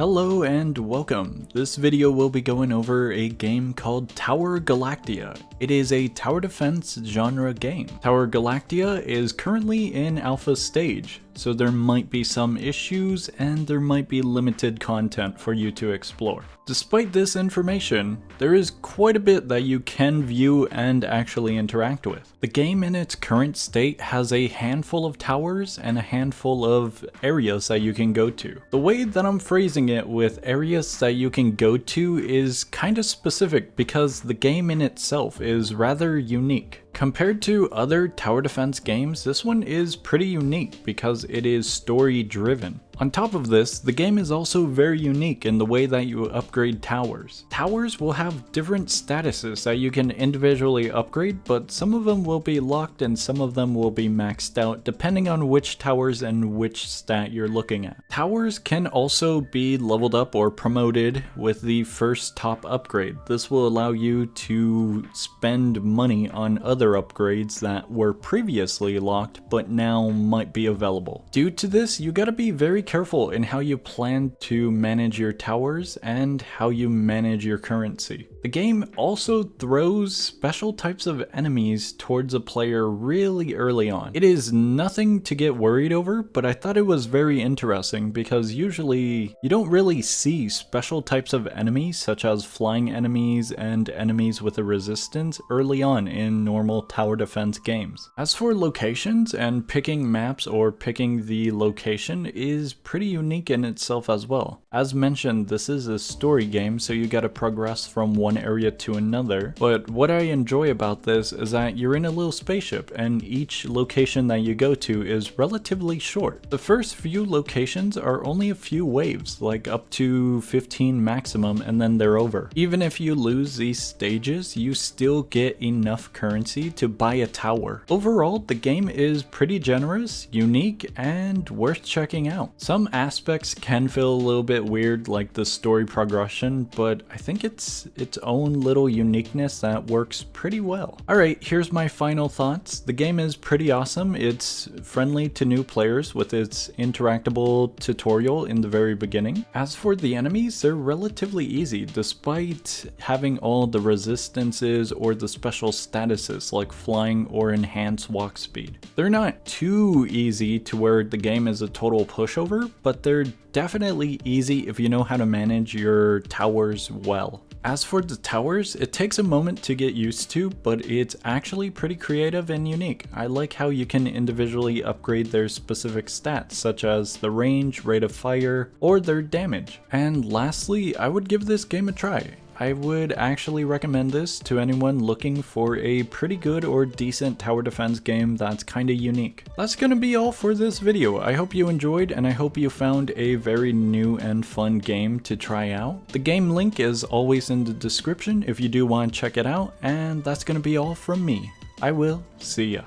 Hello and welcome. This video will be going over a game called Tower Galactica. It is a tower defense genre game. Tower Galactica is currently in alpha stage, so there might be some issues and there might be limited content for you to explore. Despite this information, there is quite a bit that you can view and actually interact with. The game in its current state has a handful of towers and a handful of areas that you can go to. The way that I'm phrasing it with areas that you can go to is kind of specific because the game in itself is rather unique. Compared to other tower defense games, this one is pretty unique because it is story driven. On top of this, the game is also very unique in the way that you upgrade towers. Towers will have different statuses that you can individually upgrade, but some of them will be locked and some of them will be maxed out depending on which towers and which stat you're looking at. Towers can also be leveled up or promoted with the first top upgrade. This will allow you to spend money on other upgrades that were previously locked but now might be available. Due to this, you gotta be very careful in how you plan to manage your towers and how you manage your currency. The game also throws special types of enemies towards a player really early on. It is nothing to get worried over, but I thought it was very interesting because usually you don't really see special types of enemies such as flying enemies and enemies with a resistance early on in normal tower defense games. As for locations and picking maps or picking the location is pretty unique in itself as well. As mentioned, this is a story game, so you gotta progress from one area to another, but what I enjoy about this is that you're in a little spaceship and each location that you go to is relatively short. The first few locations are only a few waves, like up to 15 maximum, and then they're over. Even if you lose these stages, you still get enough currency to buy a tower. Overall, the game is pretty generous, unique, and worth checking out. Some aspects can feel a little bit weird, like the story progression, but I think it's its own little uniqueness that works pretty well. Alright, here's my final thoughts. The game is pretty awesome. It's friendly to new players with its interactable tutorial in the very beginning. As for the enemies, they're relatively easy despite having all the resistances or the special statuses like flying or enhanced walk speed. They're not too easy to where the game is a total pushover, but they're definitely easy if you know how to manage your towers well. As for the towers, it takes a moment to get used to, but it's actually pretty creative and unique. I like how you can individually upgrade their specific stats, such as the range, rate of fire, or their damage. And lastly, I would give this game a try. I would actually recommend this to anyone looking for a pretty good or decent tower defense game that's kinda unique. That's gonna be all for this video. I hope you enjoyed and I hope you found a very new and fun game to try out. The game link is always in the description if you do want to check it out, and that's gonna be all from me. I will see ya.